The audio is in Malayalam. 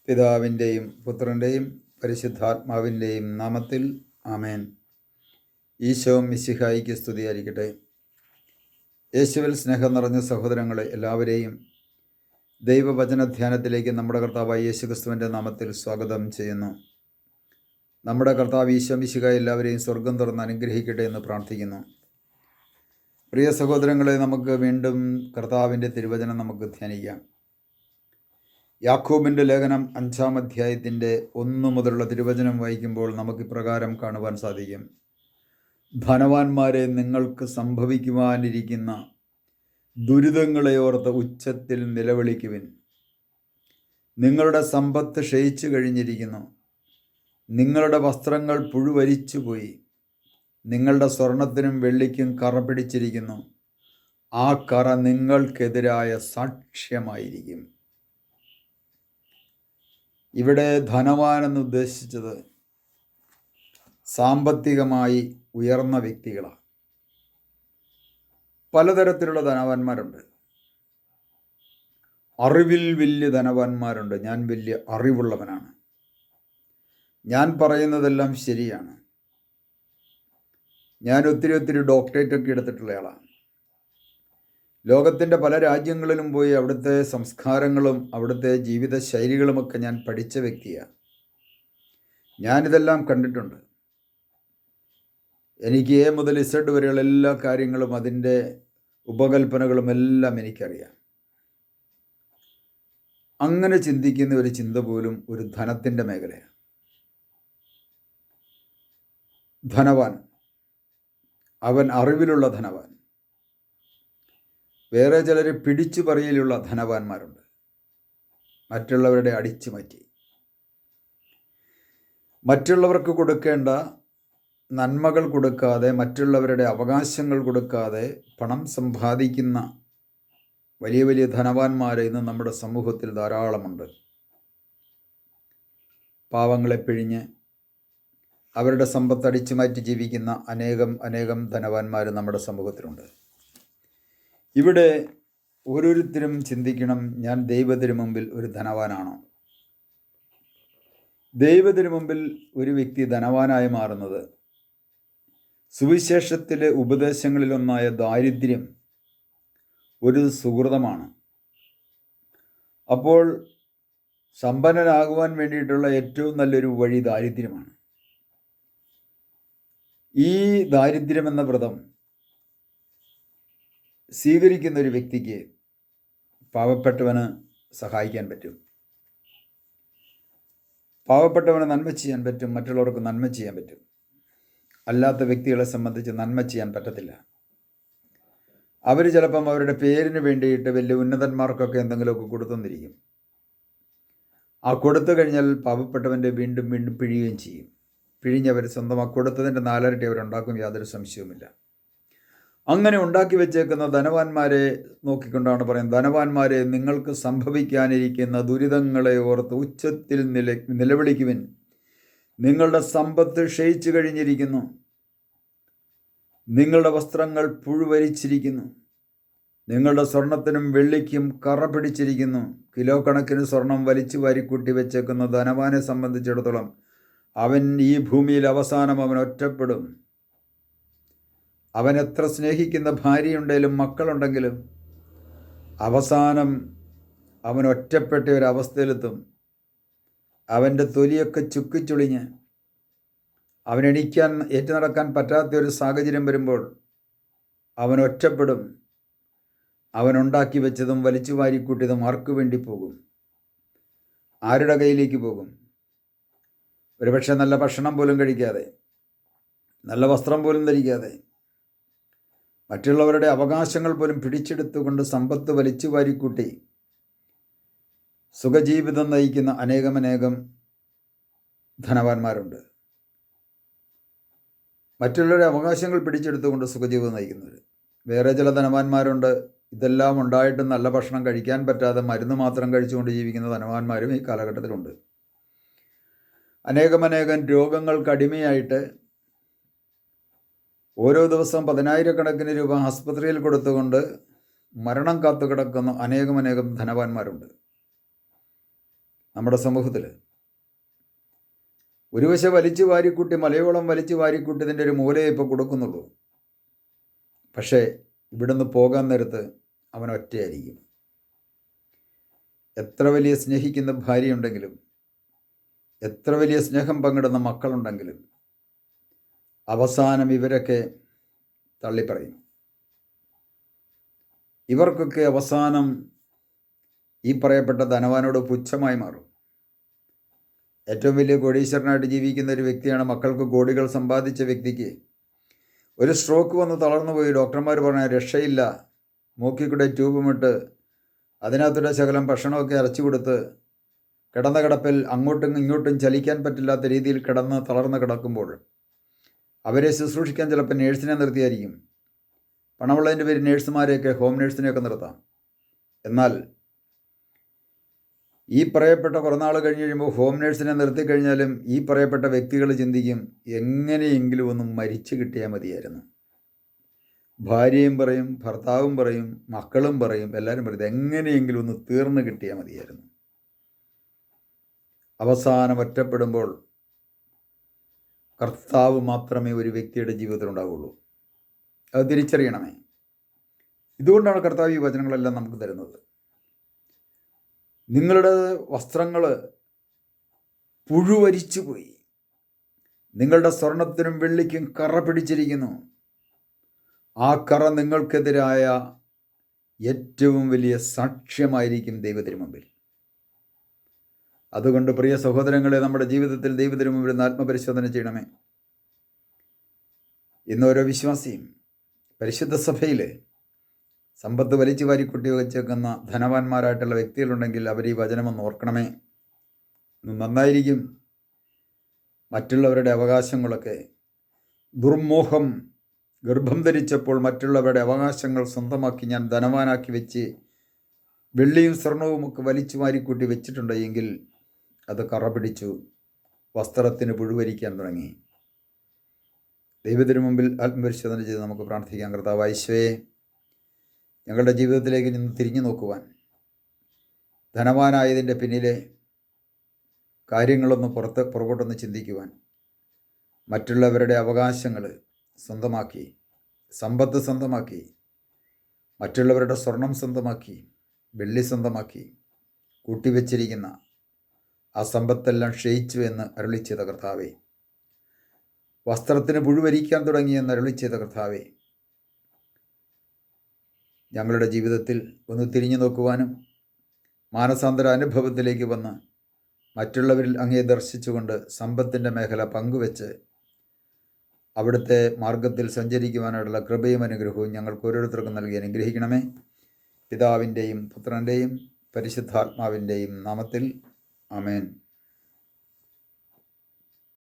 പിതാവിൻ്റെയും പുത്രൻ്റെയും പരിശുദ്ധാത്മാവിൻ്റെയും നാമത്തിൽ ആമേൻ. ഈശോ മിശിഹായിക്ക് സ്തുതിയായിരിക്കട്ടെ. യേശുവിൽ സ്നേഹം നിറഞ്ഞ സഹോദരങ്ങളെ എല്ലാവരെയും ദൈവവചനധ്യാനത്തിലേക്ക് നമ്മുടെ കർത്താവായ യേശുക്രിസ്തുവിൻ്റെ നാമത്തിൽ സ്വാഗതം ചെയ്യുന്നു. നമ്മുടെ കർത്താവ് ഈശോ മിശിഹ എല്ലാവരെയും സ്വർഗം തുറന്ന് അനുഗ്രഹിക്കട്ടെ എന്ന് പ്രാർത്ഥിക്കുന്നു. പ്രിയ സഹോദരങ്ങളെ, നമുക്ക് വീണ്ടും കർത്താവിൻ്റെ തിരുവചനം നമുക്ക് ധ്യാനിക്കാം. യാക്കോബിൻ്റെ ലേഖനം 5-ാം അധ്യായത്തിൻ്റെ 1 മുതലുള്ള തിരുവചനം വായിക്കുമ്പോൾ നമുക്ക് ഇപ്രകാരം കാണുവാൻ സാധിക്കും. ധനവാന്മാരെ, നിങ്ങൾക്ക് സംഭവിക്കുവാനിരിക്കുന്ന ദുരിതങ്ങളെ ഓർത്ത് ഉച്ചത്തിൽ നിലവിളിക്കുവിൻ. നിങ്ങളുടെ സമ്പത്ത് ക്ഷയിച്ചു കഴിഞ്ഞിരിക്കുന്നു. നിങ്ങളുടെ വസ്ത്രങ്ങൾ പുഴുവരിച്ചുപോയി. നിങ്ങളുടെ സ്വർണത്തിനും വെള്ളിക്കും കറ പിടിച്ചിരിക്കുന്നു. ആ കറ നിങ്ങൾക്കെതിരായ സാക്ഷ്യമായിരിക്കും. ഇവിടെ ധനവാൻ എന്ന് ഉദ്ദേശിച്ചത് സാമ്പത്തികമായി ഉയർന്ന വ്യക്തികളാണ്. പലതരത്തിലുള്ള ധനവാന്മാരുണ്ട്. അറിവിൽ വലിയ ധനവാന്മാരുണ്ട്. ഞാൻ വലിയ അറിവുള്ളവനാണ്, ഞാൻ പറയുന്നതെല്ലാം ശരിയാണ്, ഞാൻ ഒത്തിരി ഡോക്ടറേറ്റൊക്കെ എടുത്തിട്ടുള്ളയാളാണ്. ലോകത്തിൻ്റെ പല രാജ്യങ്ങളിലും പോയി അവിടുത്തെ സംസ്കാരങ്ങളും അവിടുത്തെ ജീവിത ശൈലികളുമൊക്കെ ഞാൻ പഠിച്ച വ്യക്തിയാണ്. ഞാനിതെല്ലാം കണ്ടിട്ടുണ്ട്. എനിക്ക് A മുതൽ Z വരെയുള്ള എല്ലാ കാര്യങ്ങളും അതിൻ്റെ ഉപകൽപ്പനകളും എല്ലാം എനിക്കറിയാം. അങ്ങനെ ചിന്തിക്കുന്ന ഒരു ചിന്ത പോലും ഒരു ധനത്തിൻ്റെ മേഖലയാണ്. ധനവാൻ, അവൻ അറിവിലുള്ള ധനവാൻ. വേറെ ചിലർ പിടിച്ചു പറയലുള്ള ധനവാന്മാരുണ്ട്. മറ്റുള്ളവരുടെ അടിച്ചു മാറ്റി മറ്റുള്ളവർക്ക് കൊടുക്കേണ്ട നന്മകൾ കൊടുക്കാതെ, മറ്റുള്ളവരുടെ അവകാശങ്ങൾ കൊടുക്കാതെ പണം സമ്പാദിക്കുന്ന വലിയ വലിയ ധനവാന്മാർ ഇന്ന് നമ്മുടെ സമൂഹത്തിൽ ധാരാളമുണ്ട്. പാവങ്ങളെ പിഴിഞ്ഞ് അവരുടെ സമ്പത്ത് അടിച്ചു മാറ്റി ജീവിക്കുന്ന അനേകം ധനവാന്മാർ നമ്മുടെ സമൂഹത്തിലുണ്ട്. ഇവിടെ ഓരോരുത്തരും ചിന്തിക്കണം, ഞാൻ ദൈവത്തിന് മുമ്പിൽ ഒരു ധനവാനാണോ? ദൈവത്തിന് മുമ്പിൽ ഒരു വ്യക്തി ധനവാനായി മാറുന്നത് സുവിശേഷത്തിലെ ഉപദേശങ്ങളിലൊന്നായ ദാരിദ്ര്യം ഒരു സുഹൃതമാണ്. അപ്പോൾ സമ്പന്നനാകുവാൻ വേണ്ടിയിട്ടുള്ള ഏറ്റവും നല്ലൊരു വഴി ദാരിദ്ര്യമാണ്. ഈ ദാരിദ്ര്യം എന്ന വ്രതം സ്വീകരിക്കുന്ന ഒരു വ്യക്തിക്ക് പാവപ്പെട്ടവന് സഹായിക്കാൻ പറ്റും, പാവപ്പെട്ടവന് നന്മ ചെയ്യാൻ പറ്റും, മറ്റുള്ളവർക്ക് നന്മ ചെയ്യാൻ പറ്റും. അല്ലാത്ത വ്യക്തികളെ സംബന്ധിച്ച് നന്മ ചെയ്യാൻ പറ്റത്തില്ല. അവർ ചിലപ്പം അവരുടെ പേരിന് വേണ്ടിയിട്ട് വലിയ ഉന്നതന്മാർക്കൊക്കെ എന്തെങ്കിലുമൊക്കെ കൊടുത്തെന്നിരിക്കും. ആ കൊടുത്തു കഴിഞ്ഞാൽ പാവപ്പെട്ടവൻ്റെ വീണ്ടും പിഴിയുകയും ചെയ്യും. പിഴിഞ്ഞവർ സ്വന്തം ആ കൊടുത്തതിൻ്റെ 4 ഇരട്ടി അവരുണ്ടാക്കും, യാതൊരു സംശയവുമില്ല. അങ്ങനെ ഉണ്ടാക്കി വെച്ചേക്കുന്ന ധനവാന്മാരെ നോക്കിക്കൊണ്ടാണ് പറയുന്നത്, ധനവാന്മാരെ, നിങ്ങൾക്ക് സംഭവിക്കാനിരിക്കുന്ന ദുരിതങ്ങളെ ഓർത്ത് ഉച്ചത്തിൽ നിലവിളിക്കുവിൻ. നിങ്ങളുടെ സമ്പത്ത് ക്ഷയിച്ചു കഴിഞ്ഞിരിക്കുന്നു. നിങ്ങളുടെ വസ്ത്രങ്ങൾ പുഴുവരിച്ചിരിക്കുന്നു. നിങ്ങളുടെ സ്വർണത്തിനും വെള്ളിക്കും കറ പിടിച്ചിരിക്കുന്നു. കിലോ കണക്കിന് സ്വർണം വലിച്ചു വാരിക്കൂട്ടി വെച്ചേക്കുന്ന ധനവാനെ സംബന്ധിച്ചിടത്തോളം അവൻ ഈ ഭൂമിയിൽ അവസാനം അവൻ ഒറ്റപ്പെടും. അവൻ എത്ര സ്നേഹിക്കുന്ന ഭാര്യയുണ്ടെങ്കിലും മക്കളുണ്ടെങ്കിലും അവസാനം അവൻ ഒറ്റപ്പെട്ട ഒരവസ്ഥയിലെത്തും. അവൻ്റെ തൊലിയൊക്കെ ചുക്കിച്ചുളിഞ്ഞ് അവനെണീക്കാൻ ഏറ്റു നടക്കാൻ പറ്റാത്ത ഒരു സാഹചര്യം വരുമ്പോൾ അവൻ ഒറ്റപ്പെടും. അവനുണ്ടാക്കി വെച്ചതും വലിച്ചു വാരിക്കൂട്ടിയതും ആർക്കു വേണ്ടി പോകും? ആരുടെ കയ്യിലേക്ക് പോകും? ഒരുപക്ഷെ നല്ല ഭക്ഷണം പോലും കഴിക്കാതെ, നല്ല വസ്ത്രം പോലും ധരിക്കാതെ, മറ്റുള്ളവരുടെ അവകാശങ്ങൾ പോലും പിടിച്ചെടുത്തുകൊണ്ട് സമ്പത്ത് വലിച്ചു വാരിക്കൂട്ടി സുഖജീവിതം നയിക്കുന്ന അനേകം ധനവാന്മാരുണ്ട്. മറ്റുള്ളവരുടെ അവകാശങ്ങൾ പിടിച്ചെടുത്തുകൊണ്ട് സുഖജീവിതം നയിക്കുന്നവർ. വേറെ ചില ധനവാന്മാരുണ്ട്, ഇതെല്ലാം ഉണ്ടായിട്ടും നല്ല ഭക്ഷണം കഴിക്കാൻ പറ്റാതെ മരുന്ന് മാത്രം കഴിച്ചുകൊണ്ട് ജീവിക്കുന്ന ധനവാന്മാരും ഈ കാലഘട്ടത്തിലുണ്ട്. അനേകം രോഗങ്ങൾക്ക് അടിമയായിട്ട് ഓരോ ദിവസവും 10,000 രൂപ ആസ്പത്രിയിൽ കൊടുത്തുകൊണ്ട് മരണം കാത്തു കിടക്കുന്ന അനേകം ധനവാന്മാരുണ്ട്. നമ്മുടെ സമൂഹത്തിൽ. ഒരു വശം വലിച്ചു വാരിക്കൂട്ടി, മലയോളം വലിച്ചു വാരിക്കൂട്ടി ഇതിൻ്റെ ഒരു മൂലയെ ഇപ്പോൾ കൊടുക്കുന്നുള്ളൂ. പക്ഷേ ഇവിടുന്ന് പോകാൻ നേരത്ത് അവൻ ഒറ്റയായിരിക്കും. എത്ര വലിയ സ്നേഹിക്കുന്ന ഭാര്യയുണ്ടെങ്കിലും, എത്ര വലിയ സ്നേഹം പങ്കിടുന്ന മക്കളുണ്ടെങ്കിലും, അവസാനം ഇവരൊക്കെ തള്ളിപ്പറയും. ഇവർക്കൊക്കെ അവസാനം ഈ പറയപ്പെട്ട ധനവാനോട് പുച്ഛമായി മാറും. ഏറ്റവും വലിയ കോടീശ്വരനായിട്ട് ജീവിക്കുന്ന ഒരു വ്യക്തിയാണ്, മക്കൾക്ക് കോടികൾ സമ്പാദിച്ച വ്യക്തിക്ക് ഒരു സ്ട്രോക്ക് വന്ന് തളർന്നു പോയി. ഡോക്ടർമാർ പറഞ്ഞ രക്ഷയില്ല. മൂക്കിക്കൂടെ ട്യൂബുമിട്ട് അതിനകത്തൂടെ ശകലം ഭക്ഷണമൊക്കെ അരച്ചു കൊടുത്ത് കിടന്ന കിടപ്പിൽ അങ്ങോട്ടും ഇങ്ങോട്ടും ചലിക്കാൻ പറ്റില്ലാത്ത രീതിയിൽ കിടന്ന് തളർന്ന് കിടക്കുമ്പോൾ അവരെ ശുശ്രൂഷിക്കാൻ ചിലപ്പോൾ നേഴ്സിനെ നിർത്തിയായിരിക്കും. പണമുള്ളതിൻ്റെ പേര് നേഴ്സുമാരെയൊക്കെ, ഹോം നേഴ്സിനെയൊക്കെ നിർത്താം. എന്നാൽ ഈ പറയപ്പെട്ട കുറേ നാൾ കഴിഞ്ഞ് കഴിയുമ്പോൾ ഹോം നേഴ്സിനെ നിർത്തിക്കഴിഞ്ഞാലും ഈ പറയപ്പെട്ട വ്യക്തികൾ ചിന്തിക്കും, എങ്ങനെയെങ്കിലും ഒന്ന് മരിച്ചു കിട്ടിയാൽ മതിയായിരുന്നു. ഭാര്യയും പറയും, ഭർത്താവും പറയും, മക്കളും പറയും, എല്ലാവരും പറയും എങ്ങനെയെങ്കിലും ഒന്ന് തീർന്നു കിട്ടിയാൽ മതിയായിരുന്നു. അവസാനം ഒറ്റപ്പെടുമ്പോൾ കർത്താവ് മാത്രമേ ഒരു വ്യക്തിയുടെ ജീവിതത്തിൽ ഉണ്ടാവുള്ളൂ. അത് തിരിച്ചറിയണമേ. ഇതുകൊണ്ടാണ് കർത്താവ് ഈ വചനങ്ങളെല്ലാം നമുക്ക് തരുന്നത്. നിങ്ങളുടെ വസ്ത്രങ്ങൾ പുഴുവരിച്ചു പോയി, നിങ്ങളുടെ സ്വർണത്തിനും വെള്ളിക്കും കറ പിടിച്ചിരിക്കുന്നു. ആ കറ നിങ്ങൾക്കെതിരായ ഏറ്റവും വലിയ സാക്ഷ്യമായിരിക്കും ദൈവത്തിന് മുമ്പിൽ. അതുകൊണ്ട് പ്രിയ സഹോദരങ്ങളെ, നമ്മുടെ ജീവിതത്തിൽ ദൈവത്തിന് മുമ്പിൽ നിന്ന് ആത്മപരിശോധന ചെയ്യണമേ. ഇന്നോരോ വിശ്വാസിയും പരിശുദ്ധ സഭയിൽ സമ്പത്ത് വലിച്ചു വാരിക്കുട്ടി വെച്ചേക്കുന്ന ധനവാന്മാരായിട്ടുള്ള വ്യക്തികളുണ്ടെങ്കിൽ അവർ ഈ വചനമൊന്ന് ഓർക്കണമേ. നന്നായിരിക്കും. മറ്റുള്ളവരുടെ അവകാശങ്ങളൊക്കെ, ദുർമോഹം ഗർഭം ധരിച്ചപ്പോൾ മറ്റുള്ളവരുടെ അവകാശങ്ങൾ സ്വന്തമാക്കി ഞാൻ ധനവാനാക്കി വെച്ച് വെള്ളിയും സ്വർണവും ഒക്കെ വലിച്ചു വാരിക്കൂട്ടി വെച്ചിട്ടുണ്ട് എങ്കിൽ അത് കറ പിടിച്ചു, വസ്ത്രത്തിന് പുഴുവരിക്കാൻ തുടങ്ങി. ദൈവത്തിന് മുമ്പിൽ ആത്മപരിശോധന ചെയ്ത് നമുക്ക് പ്രാർത്ഥിക്കാം. കർത്താവായ യേശുവേ, ഞങ്ങളുടെ ജീവിതത്തിലേക്ക് നിന്ന് തിരിഞ്ഞു നോക്കുവാൻ, ധനവാനായതിൻ്റെ പിന്നിലെ കാര്യങ്ങളൊന്ന് പുറകോട്ടൊന്ന് ചിന്തിക്കുവാൻ, മറ്റുള്ളവരുടെ അവകാശങ്ങൾ സ്വന്തമാക്കി, സമ്പത്ത് സ്വന്തമാക്കി, മറ്റുള്ളവരുടെ സ്വർണം സ്വന്തമാക്കി, വെള്ളി സ്വന്തമാക്കി കൂട്ടിവെച്ചിരിക്കുന്ന ആ സമ്പത്തെല്ലാം ക്ഷയിച്ചു എന്ന് അരുളി ചെയ്ത കർത്താവേ, വസ്ത്രത്തിന് പുഴുവരിക്കാൻ തുടങ്ങിയെന്ന് അരുളി ചെയ്ത കർത്താവേ, ഞങ്ങളുടെ ജീവിതത്തിൽ ഒന്ന് തിരിഞ്ഞു നോക്കുവാനും മാനസാന്തര അനുഭവത്തിലേക്ക് വന്ന് മറ്റുള്ളവരിൽ അങ്ങേ ദർശിച്ചുകൊണ്ട് സമ്പത്തിൻ്റെ മേഖല പങ്കുവെച്ച് അവിടുത്തെ മാർഗത്തിൽ സഞ്ചരിക്കുവാനുള്ള കൃപയും അനുഗ്രഹവും ഞങ്ങൾക്ക് ഓരോരുത്തർക്കും നൽകി അനുഗ്രഹിക്കണമേ. പിതാവിൻ്റെയും പുത്രൻ്റെയും പരിശുദ്ധാത്മാവിൻ്റെയും നാമത്തിൽ ആമേൻ.